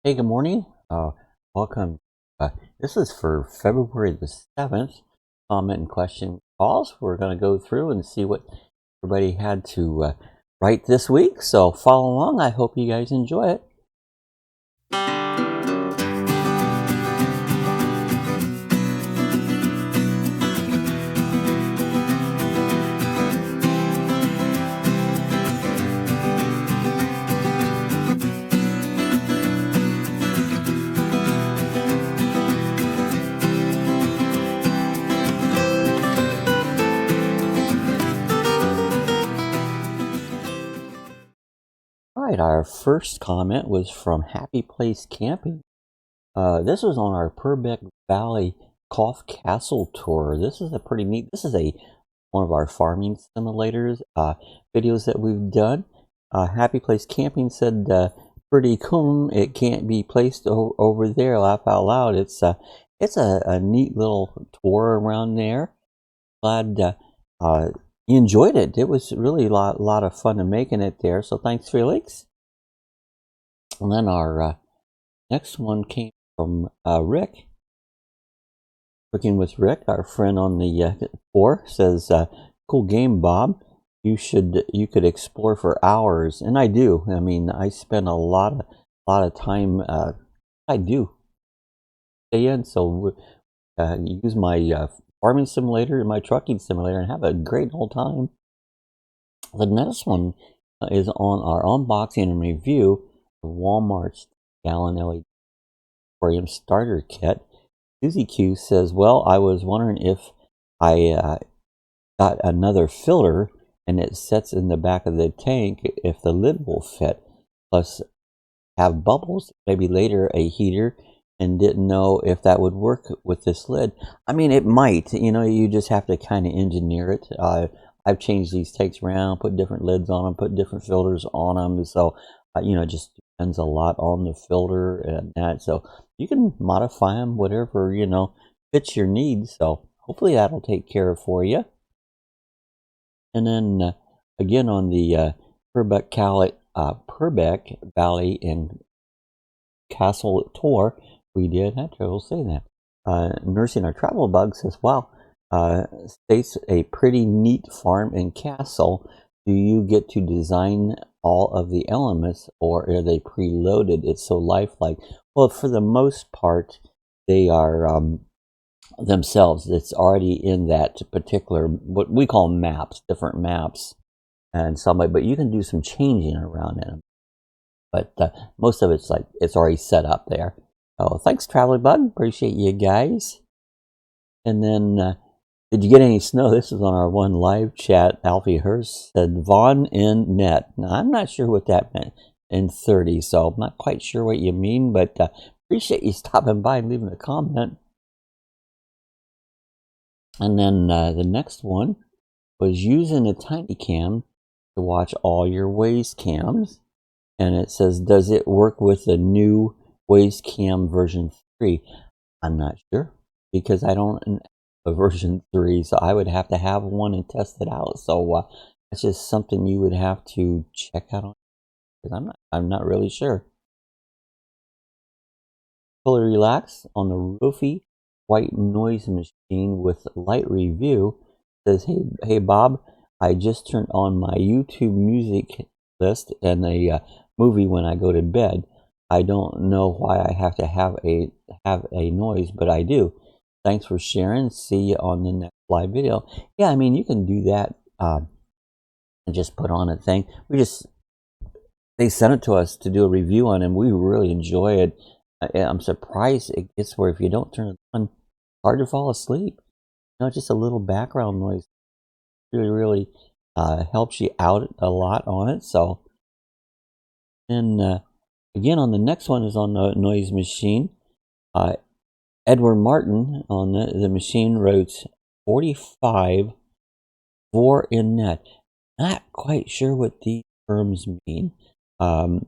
Hey, good morning. Welcome. This is for February the 7th. Comment and question calls. We're going to go through and see what everybody had to write this week. So follow along. I hope you guys enjoy it. All right, our first comment was from Happy Place Camping. This was on our Purbeck Valley Cough Castle tour. This is a pretty neat. This is one of our farming simulators videos that we've done. Happy Place Camping said, "Pretty cool. It can't be placed over there. Laugh out loud." It's a neat little tour around there. Glad you enjoyed it. It was really a lot of fun in making it there. So thanks, Felix. And then our next one came from Rick. Cooking with Rick, our friend on the four, says, "Cool game, Bob. You could explore for hours," and I do. I mean, I spend a lot of time. I do stay in, so use my farming simulator and my trucking simulator and have a great old time. The next one is on our unboxing and review of Walmart's gallon LED aquarium starter kit. Susie Q says, "Well, I was wondering if I got another filter and it sets in the back of the tank if the lid will fit, plus have bubbles, maybe later a heater, and didn't know if that would work with this lid." I mean, it might. You just have to kind of engineer it. I've changed these tanks around, put different lids on them, put different filters on them. So, it just depends a lot on the filter and that. So you can modify them, whatever, fits your needs. So hopefully that'll take care of for you. And then again on the Purbeck Valley and Castle tour, we did, I will say that, Nursing Our Travel Bug says, "Wow, states a pretty neat farm and castle. Do you get to design all of the elements, or are they preloaded? It's so lifelike." Well, for the most part, they are themselves. It's already in that particular, what we call maps, different maps, and but you can do some changing around in them. But most of it's already set up there. Oh, thanks, Traveler Bug. Appreciate you guys. And then, did you get any snow? This is on our one live chat. Alfie Hurst said, "Vaughn in net." Now, I'm not sure what that meant in 30, so I'm not quite sure what you mean, but appreciate you stopping by and leaving a comment. And then the next one was using a tiny cam to watch all your Waze cams. And it says, "Does it work with the new Waze Cam version 3? I'm not sure, because I don't have a version 3, so I would have to have one and test it out. So it's just something you would have to check out on, because I'm not really sure. Fully Relax on the Roofy white noise machine with light review says, hey Bob, I just turned on my YouTube music list and a movie when I go to bed. I don't know why I have to have a noise, but I do. Thanks for sharing. See you on the next live video." Yeah, I mean, you can do that and just put on a thing. They sent it to us to do a review on it, and we really enjoy it. I'm surprised it gets where if you don't turn it on, it's hard to fall asleep. Just a little background noise really helps you out a lot on it. So, and again, on the next one is on the noise machine. Edward Martin on the machine wrote 45 4 in net. Not quite sure what these terms mean. Do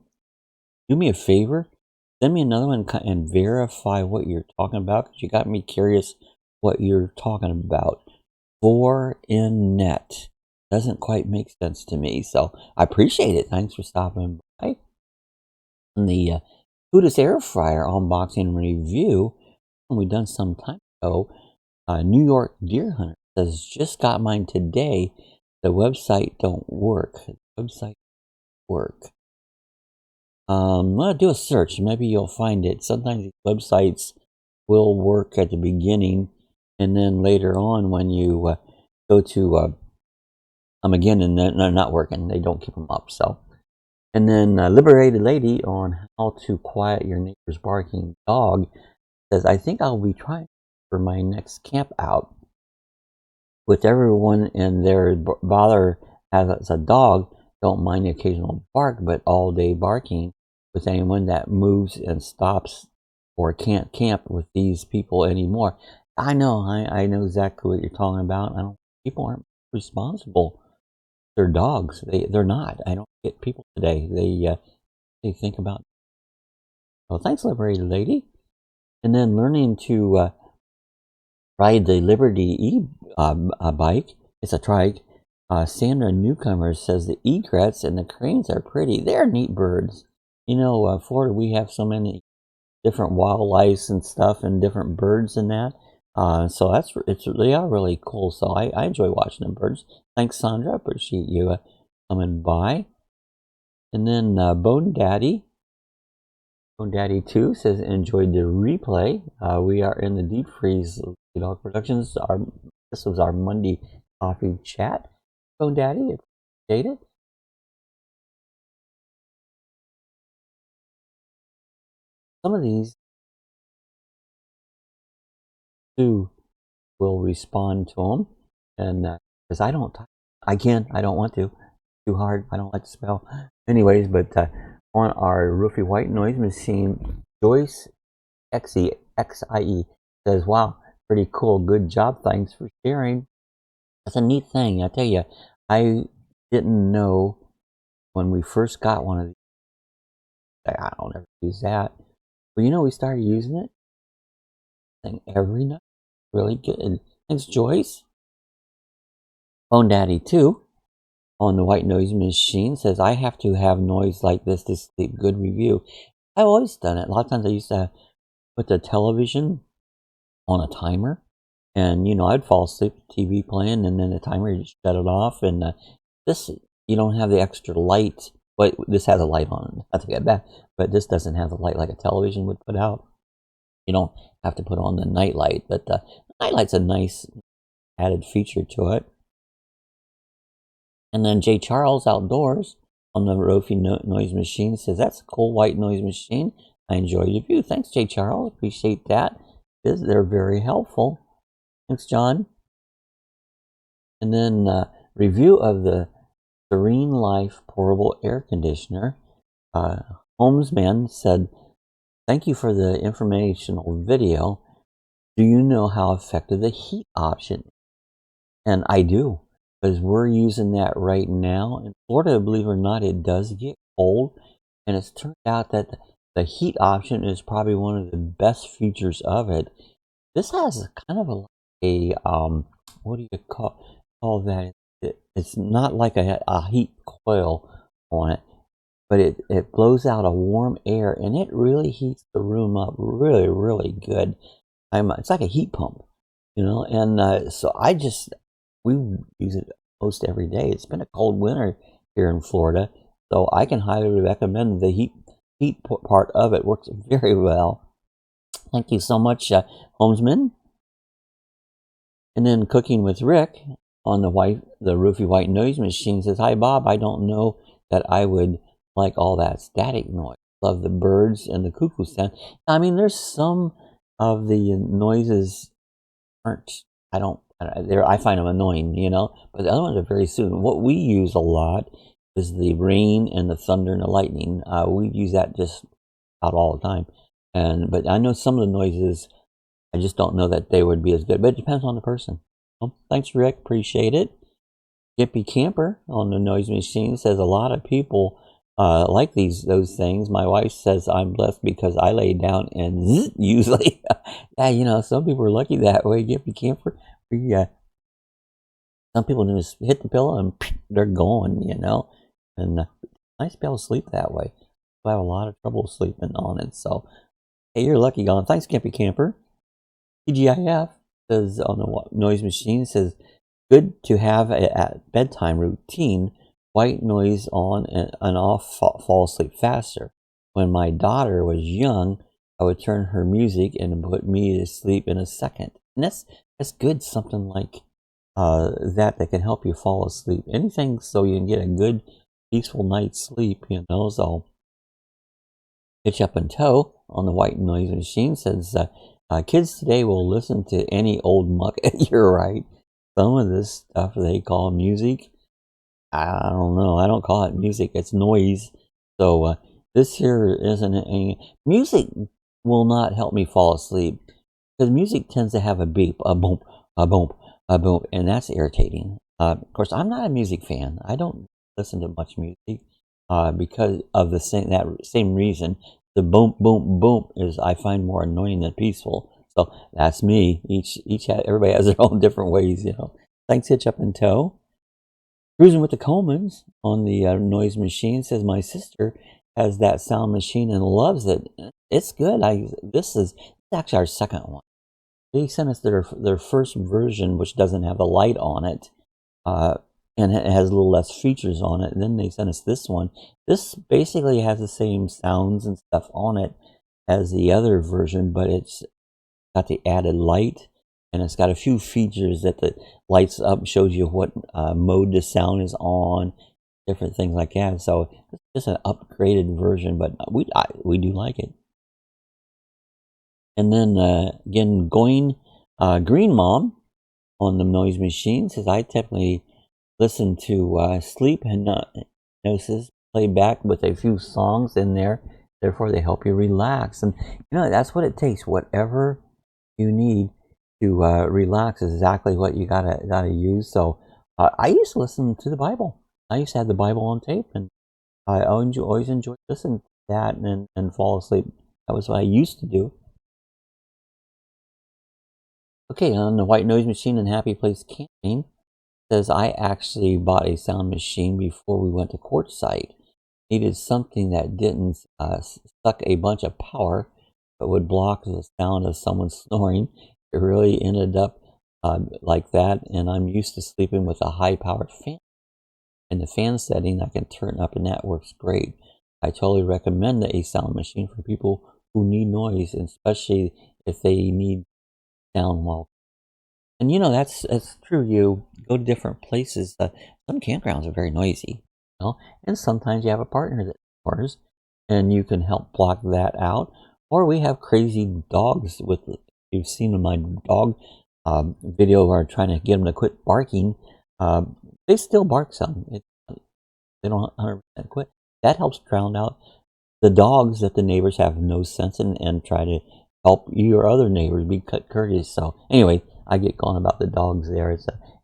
me a favor, send me another one and verify what you're talking about, because you got me curious what you're talking about. 4 in net doesn't quite make sense to me, so I appreciate it. Thanks for stopping by. And the Buddha's air fryer unboxing review. We done some time ago. New York Deer Hunter says, just got mine today. The website don't work. The website work. I'm gonna do a search. Maybe you'll find it. Sometimes these websites will work at the beginning, and then later on, when you go to again, and they're not working. They don't keep them up. So, and then Liberated Lady on how to quiet your neighbor's barking dog says, I think I'll be trying for my next camp out. With everyone and their bother as a dog, don't mind the occasional bark, but all day barking with anyone that moves and stops or can't camp with these people anymore. I know exactly what you're talking about. People aren't responsible. They're dogs. They're not. I don't get people today. They think about. Well, thanks, Liberated Lady. And then learning to ride the Liberty bike. It's a trike. Sandra Newcomer says the egrets and the cranes are pretty. They're neat birds. You know, Florida, we have so many different wildlife and stuff, and different birds and that. So they are really cool. So I enjoy watching them birds. Thanks, Sandra. Appreciate you coming by. And then Bone Daddy 2 says, enjoyed the replay. We are in the deep freeze. Dawg Productions. This was our Monday coffee chat. Bone Daddy, appreciate it. Some of these too will respond to them, and because I don't want to. Too hard. I don't like to spell. Anyways, but on our roofy white noise machine, Joyce XIE says, wow, pretty cool. Good job. Thanks for sharing. That's a neat thing. I tell you, I didn't know when we first got one of these. I don't ever use that. But you know, we started using it every night. Really good. Thanks, Joyce. Phone Daddy 2 on the white noise machine says, I have to have noise like this to sleep. Good review. I've always done it. A lot of times I used to put the television on a timer, and you know, I'd fall asleep with the TV playing, and then the timer, you just shut it off. And this, you don't have the extra light. But this has a light on it. Not to get back, but this doesn't have the light like a television would put out. You don't have to put on the night light, but the night light's a nice added feature to it. And then J. Charles Outdoors on the Rofi noise machine says, that's a cool white noise machine. I enjoy your view. Thanks, J. Charles. Appreciate that. They're very helpful. Thanks, John. And then review of the Serene Life portable air conditioner. Homesman said, thank you for the informational video. Do you know how effective the heat option is? And I do, because we're using that right now. In Florida, believe it or not, it does get cold. And it's turned out that the heat option is probably one of the best features of it. This has kind of a what do you call that? It's not like a heat coil on it, but it blows out a warm air, and it really heats the room up really, really good. It's like a heat pump, you know. And so we use it most every day. It's been a cold winter here in Florida, so I can highly recommend the heat part of it. Works very well. Thank you so much, Homesman. And then Cooking with Rick on the roofy white noise machine says, hi Bob, I don't know that I would like all that static noise. Love the birds and the cuckoo sound. I mean, there's some of the noises I find them annoying, you know, but the other ones are very soothing. What we use a lot is the rain and the thunder and the lightning. We use that just about all the time. But I know some of the noises, I just don't know that they would be as good, but it depends on the person. Well, thanks, Rick. Appreciate it. Gippy Camper on the noise machine says, a lot of people like those things. My wife says I'm blessed because I lay down and usually, yeah, you know, some people are lucky that way. Gippy Camper, some people just hit the pillow and they're gone, you know, and nice to be able to sleep that way. people have a lot of trouble sleeping on it. So, hey, you're lucky, Gone. Thanks, Campy Camper. TGIF says on the noise machine, says, good to have at bedtime routine. White noise on and off, fall asleep faster. When my daughter was young, I would turn her music and put me to sleep in a second. And that's good, something like that can help you fall asleep. Anything so you can get a good, peaceful night's sleep, you know. So, Hitch Up and Toe on the white noise machine says, kids today will listen to any old muck. You're right. Some of this stuff they call music. I don't know. I don't call it music. It's noise. So this here isn't any music. Will not help me fall asleep because music tends to have a beep, a boom, a boom, a boom, and that's irritating. Of course, I'm not a music fan. I don't listen to much music because of that same reason. The boom, boom, boom is I find more annoying than peaceful. So that's me. Everybody has their own different ways, you know. Thanks, Hitch Up and Toe. Cruising with the Colemans on the noise machine says my sister has that sound machine and loves it. It's good. This is actually our second one. They sent us their first version, which doesn't have a light on it, and it has a little less features on it. And then they sent us this one. This basically has the same sounds and stuff on it as the other version, but it's got the added light, and it's got a few features that the lights up, shows you what mode the sound is on, different things like that. So it's just an upgraded version, but we do like it. And then again, going Green Mom on the noise machine says I typically listen to sleep hypnosis playback with a few songs in there. Therefore, they help you relax, and you know that's what it takes. Whatever you need to relax is exactly what you gotta use. So I used to listen to the Bible. I used to have the Bible on tape, and I always enjoyed listening to that and fall asleep. That was what I used to do. Okay, on the white noise machine and Happy Place Camping says I actually bought a sound machine before we went to quartzsite. Needed something that didn't suck a bunch of power, but would block the sound of someone snoring. It really ended up like that, and I'm used to sleeping with a high-powered fan. In the fan setting, I can turn up, and that works great. I totally recommend a sound machine for people who need noise, and especially if they need sound while. And you know that's true. You go to different places. Some campgrounds are very noisy, you know, and sometimes you have a partner that snores, and you can help block that out. Or we have crazy dogs. You've seen in my dog video where I'm trying to get them to quit barking. They still bark some. They don't 100% quit. That helps drown out the dogs that the neighbors have no sense and try to help your other neighbors be courteous. So anyway, I get going about the dogs there.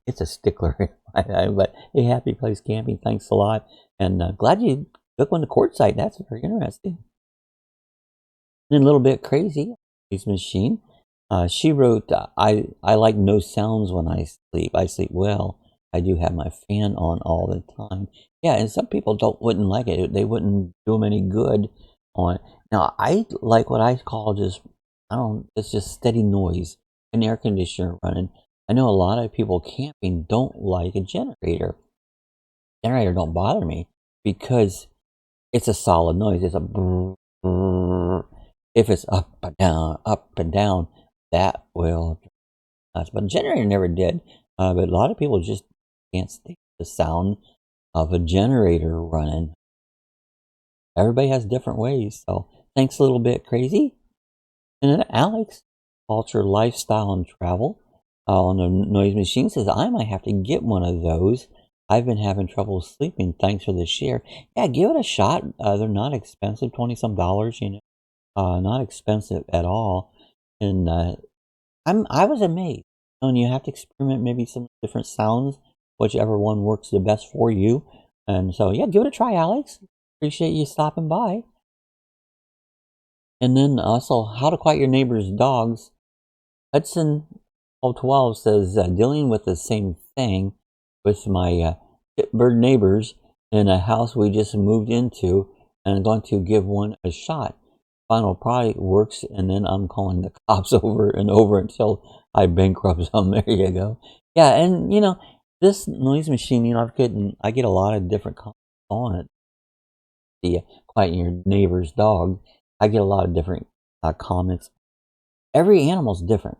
It's a stickler. But hey, Happy Place Camping, thanks a lot. And glad you took one to quartzsite. That's very interesting. Then a little bit crazy, this machine. She wrote, I like no sounds when I sleep. I sleep well. I do have my fan on all the time. Yeah, and some people wouldn't like it. They wouldn't do them any good on. Now, I like what I call it's just steady noise, an air conditioner running. I know a lot of people camping don't like a generator. Generator don't bother me because it's a solid noise. It's a brrr, brrr. If it's up and down, that will. But generator never did. But a lot of people just can't stand the sound of a generator running. Everybody has different ways. So thanks a little bit, crazy. And then Alex, Culture, Lifestyle, and Travel on the noise machine says, I might have to get one of those. I've been having trouble sleeping. Thanks for the share. Yeah, give it a shot. They're not expensive, $20-some, you know. Not expensive at all. And I was amazed. And you have to experiment maybe some different sounds, whichever one works the best for you. And so, yeah, give it a try, Alex. Appreciate you stopping by. And then also, how to quiet your neighbor's dogs. Hudson 12 says, dealing with the same thing with my bird neighbors in a house we just moved into. and I'm going to give one a shot. Final product works, and then I'm calling the cops over and over until I bankrupt them. There you go. Yeah, and you know, this noise machine, you know, I get a lot of different comments on it. The quiet your neighbor's dog. I get a lot of different comments. Every animal's different.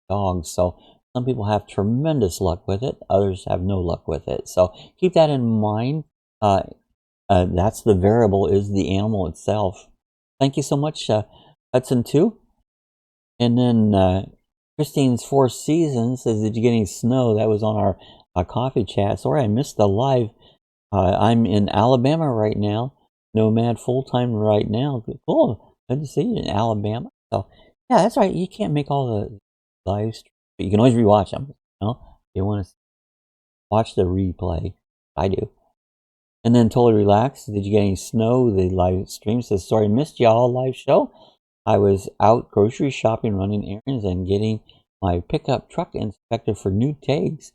Dogs, so some people have tremendous luck with it. Others have no luck with it. So keep that in mind. That's the variable, is the animal itself. Thank you so much, Hudson 2. And then Christine's Four Seasons says, did you get any snow? That was on our coffee chat. Sorry, I missed the live. I'm in Alabama right now. Nomad full-time right now. Cool. Good to see you in Alabama. So, yeah, that's right. You can't make all the live streams, but you can always rewatch them. You know, if you want to watch the replay. I do. And then Totally Relaxed. Did you get any snow? The live stream says, sorry, missed y'all live show. I was out grocery shopping, running errands, and getting my pickup truck inspected for new tags.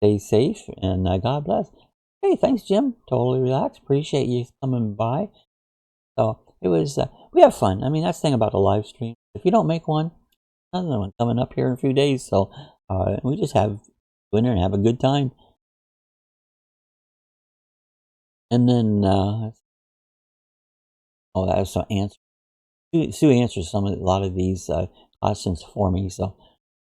Stay safe, and God bless. Hey, thanks, Jim. Totally Relaxed. Appreciate you coming by. So it was, we have fun. I mean, that's the thing about the live stream. If you don't make one, another one coming up here in a few days. So we just have dinner and have a good time. And then, oh, that was some answer. Sue answers a lot of these questions for me, so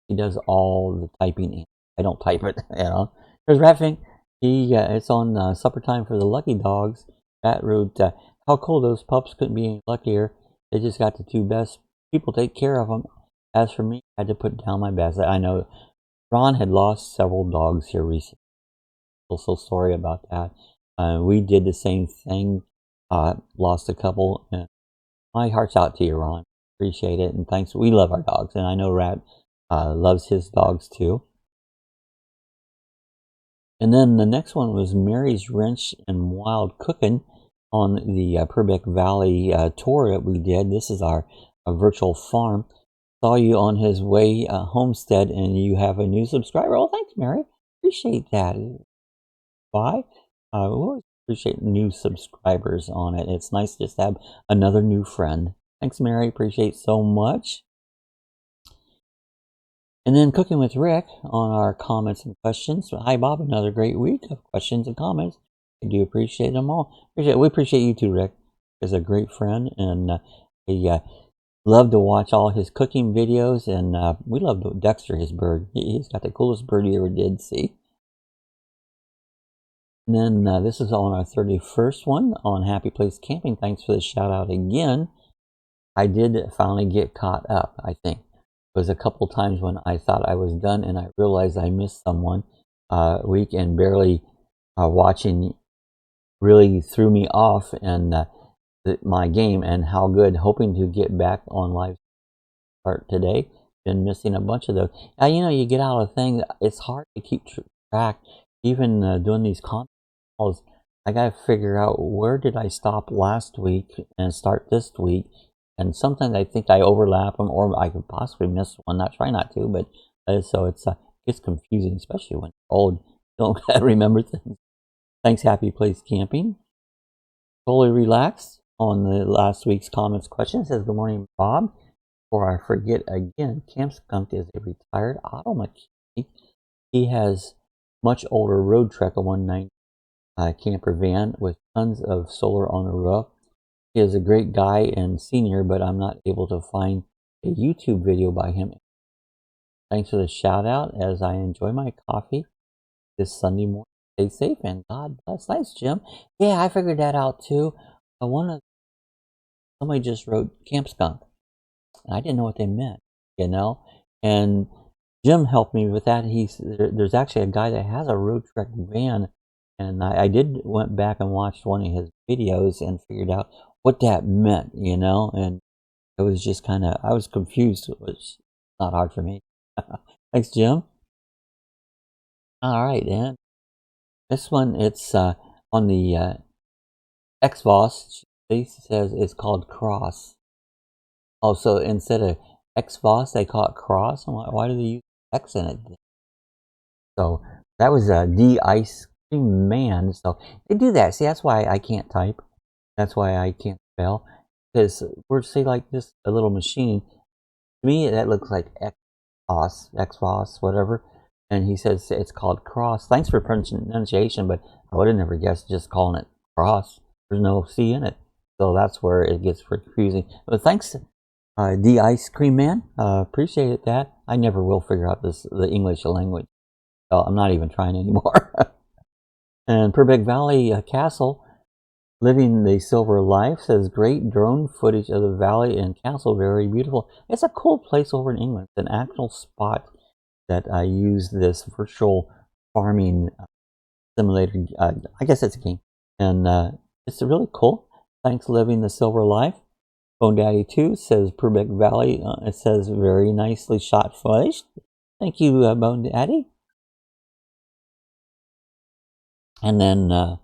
she does all the typing. I don't type it, you know. There's Raffing. It's on supper time for the lucky dogs. That wrote, how cool, those pups couldn't be any luckier. They just got the two best people take care of them. As for me, I had to put down my best. I know Ron had lost several dogs here recently. I'm so sorry about that. We did the same thing. Lost a couple. My heart's out to you, Ron. Appreciate it, and thanks. We love our dogs, and I know Rat loves his dogs too. And then the next one was Mary's Wrench and Wild Cooking on the Purbeck Valley tour that we did. This is our virtual farm. Saw you on his way homestead, and you have a new subscriber. Oh, thanks, Mary. Appreciate that. Bye. We always appreciate new subscribers on it. It's nice just to have another new friend. Thanks, Mary. Appreciate so much. And then Cooking with Rick on our comments and questions. Hi, Bob. Another great week of questions and comments. I do appreciate them all. We appreciate you too, Rick. He's a great friend, and he love to watch all his cooking videos. And we love Dexter, his bird. He's got the coolest bird you ever did see. And then this is on our 31st one on Happy Place Camping. Thanks for the shout out again. I did finally get caught up, I think. It was a couple times when I thought I was done and I realized I missed someone week, and barely watching really threw me off and my game and how good. Hoping to get back on live start today. Been missing a bunch of those. Now, you know, you get out of things. It's hard to keep track. Even doing these calls, I got to figure out where did I stop last week and start this week. And sometimes I think I overlap them, or I could possibly miss one. I try not to, but so it's confusing, especially when you're old. You don't remember things. Thanks, Happy Place Camping. Totally Relaxed on the last week's comments question says, good morning, Bob. Before I forget again, Camp Skunk is a retired auto mechanic. He has much older Road Trek, a 190 camper van with tons of solar on the roof. He is a great guy and senior, but I'm not able to find a YouTube video by him. Thanks for the shout out as I enjoy my coffee this Sunday morning. Stay safe and God bless. Thanks, Jim. Yeah, I figured that out too. Somebody just wrote Camp Skunk. And I didn't know what they meant, you know. And Jim helped me with that. There's actually a guy that has a Road Trek van, and I went back and watched one of his videos and figured out what that meant, you know. And it was just kind of, I was confused. It was not hard for me. Thanks, Jim. All right, and this one, it's on the XVOS. They says it's called Cross. Oh, so instead of XVOS, they call it Cross. Why do they use X in it? So that was a D Ice Cream Man. So they do that. See, that's why I can't type. That's why I can't spell. Because we're say like this, a little machine. To me, that looks like Xboss, whatever. And he says it's called Cross. Thanks for pronunciation, but I would have never guessed just calling it Cross. There's no C in it, so that's where it gets confusing. But thanks, the Ice Cream Man. Appreciate that. I never will figure out the English language. So I'm not even trying anymore. And Purbeck Valley Castle. Living the Silver Life says great drone footage of the valley and castle, very beautiful. It's a cool place over in England. It's an actual spot that I use this virtual farming simulator. I guess it's a game, and it's really cool. Thanks, Living the Silver Life. Bone Daddy 2 says Purbeck Valley. It says very nicely shot footage. Thank you, Bone Daddy. And then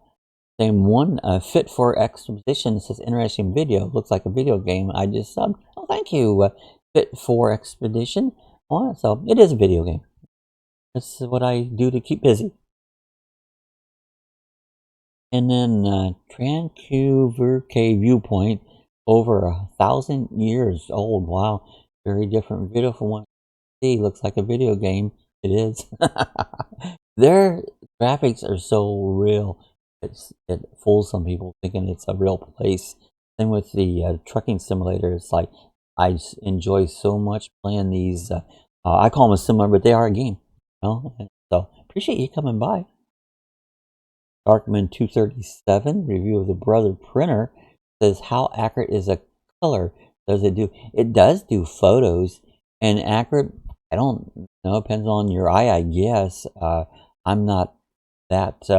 same one, Fit for Expedition. It says interesting video. Looks like a video game. I just subbed. Oh, thank you, Fit for Expedition. Well, so it is a video game. That's what I do to keep busy. And then Tranquilver Viewpoint, over 1,000 years old. Wow, very different video from what I see. Looks like a video game. It is. Their graphics are so real. It fools some people thinking it's a real place. Same with the trucking simulator. It's like I enjoy so much playing these. I call them a simulator, but they are a game. You know? So appreciate you coming by. Darkman 237 review of the Brother printer says, how accurate is a color? Does it do? It does do photos, and accurate. I don't know. Depends on your eye, I guess. I'm not that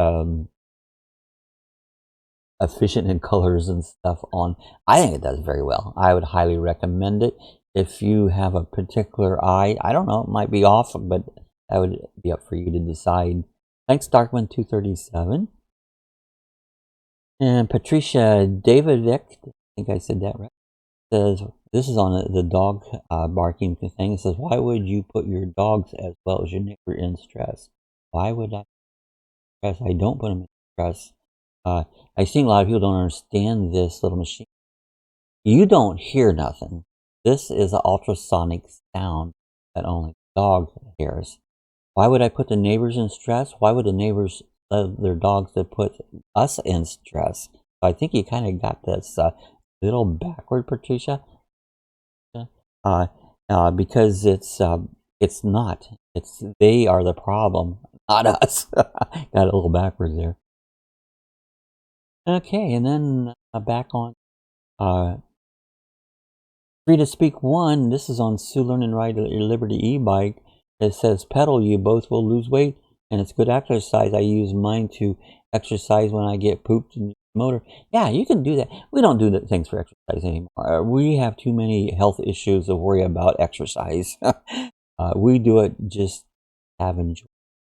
efficient in colors and stuff on. I think it does very well. I would highly recommend it. If you have a particular eye, I don't know, it might be off, but that would be up for you to decide. Thanks, Darkman 237. And Patricia Davidic, I think I said that right, says, this is on the dog barking thing. It says, why would you put your dogs as well as your neighbor in stress? Why would I stress? I don't put them in stress. I think a lot of people don't understand this little machine. You don't hear nothing. This is an ultrasonic sound that only the dog hears. Why would I put the neighbors in stress? Why would the neighbors let their dogs that put us in stress? So I think you kind of got this little backward, Patricia. Because it's not. It's they are the problem, not us. Got a little backwards there. Okay, and then back on Free to Speak 1. This is on Sue Learn and Ride Your Liberty e-bike. It says, pedal, you both will lose weight, and it's good exercise. I use mine to exercise when I get pooped in the motor. Yeah, you can do that. We don't do things for exercise anymore. We have too many health issues to worry about exercise. We do it just have enjoy,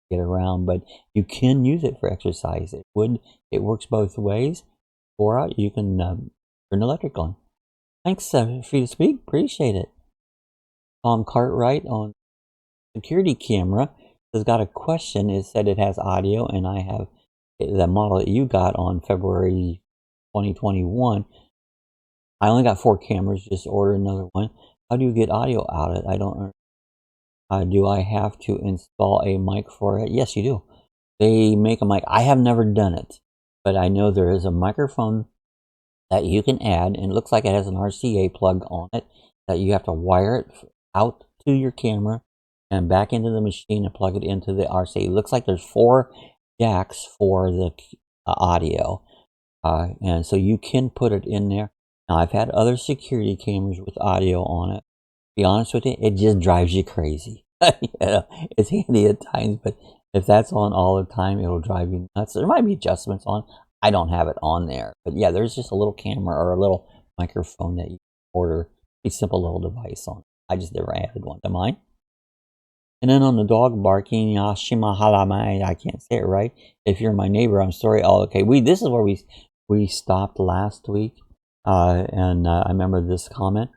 get around, but you can use it for exercise. It works both ways. Or you can turn electric on. Thanks, Free to Speak. Appreciate it. Tom Cartwright on security camera has got a question. It said it has audio, and I have the model that you got on February 2021. I only got 4 cameras. Just order another one. How do you get audio out of it? I don't know. Do I have to install a mic for it? Yes, you do. They make a mic. I have never done it, but I know there is a microphone that you can add, and it looks like it has an RCA plug on it that you have to wire it out to your camera and back into the machine and plug it into the RCA. It looks like there's 4 jacks for the audio, and so you can put it in there. Now, I've had other security cameras with audio on it. To be honest with you, it just drives you crazy. It's handy at times, but if that's on all the time, it'll drive you nuts. There might be adjustments on. I don't have it on there, but yeah, there's just a little camera or a little microphone that you order. A simple little device on. I just never added one to mine. And then on the dog barking, Yashima Halamai, I can't say it right. If you're my neighbor, I'm sorry. Oh, okay. This is where we stopped last week, and I remember this comment.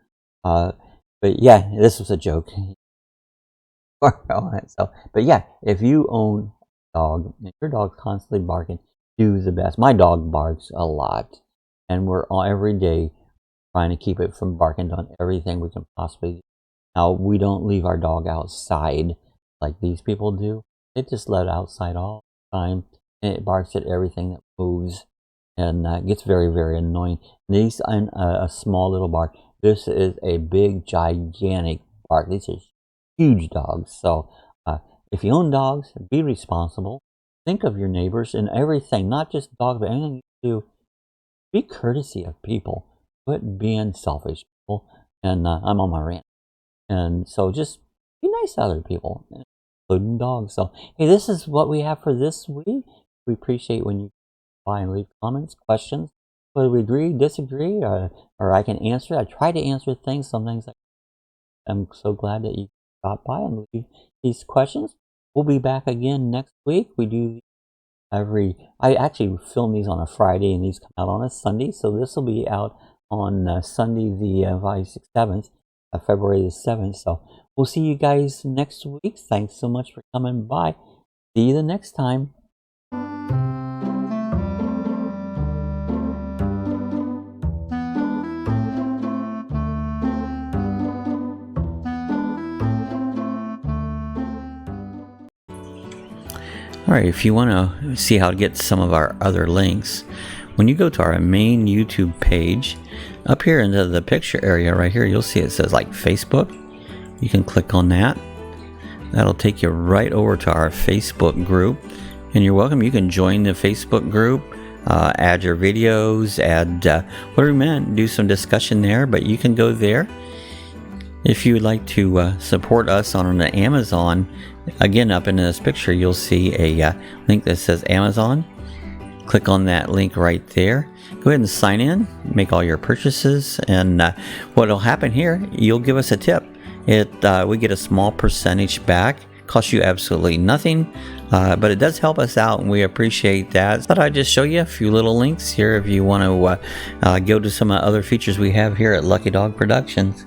But yeah, this was a joke. So, but yeah, if you own a dog, if your dog's constantly barking, do the best. My dog barks a lot. and we're all every day trying to keep it from barking, doing everything we can possibly do. Now, we don't leave our dog outside like these people do. They just let it outside all the time, and it barks at everything that moves, and gets very, very annoying. These aren't a small little bark. This is a big, gigantic bark. These are huge dogs. So if you own dogs, be responsible. Think of your neighbors and everything, not just dogs, but anything you do. Be courtesy of people. Quit being selfish, people. And I'm on my rant. And so just be nice to other people, including dogs. So, hey, this is what we have for this week. We appreciate when you buy and leave comments, questions, whether we agree, disagree, or I can answer. I try to answer things. Some things I'm so glad that you stopped by and leave these questions. We'll be back again next week. We do I actually film these on a Friday, and these come out on a Sunday. So this will be out on Sunday, the 7th, February the 7th. So we'll see you guys next week. Thanks so much for coming by. See you the next time. Alright, if you want to see how to get some of our other links, when you go to our main YouTube page, up here into the picture area right here, you'll see it says like Facebook. You can click on that. That'll take you right over to our Facebook group. And you're welcome. You can join the Facebook group, add your videos, add whatever you want, do some discussion there, but you can go there. If you would like to support us on Amazon, again, up in this picture, you'll see a link that says Amazon. Click on that link right there. Go ahead and sign in, make all your purchases, and what will happen here, you'll give us a tip. We get a small percentage back. Costs you absolutely nothing, but it does help us out, and we appreciate that. Thought I'd just show you a few little links here if you want to go to some other features we have here at Lucky Dog Productions.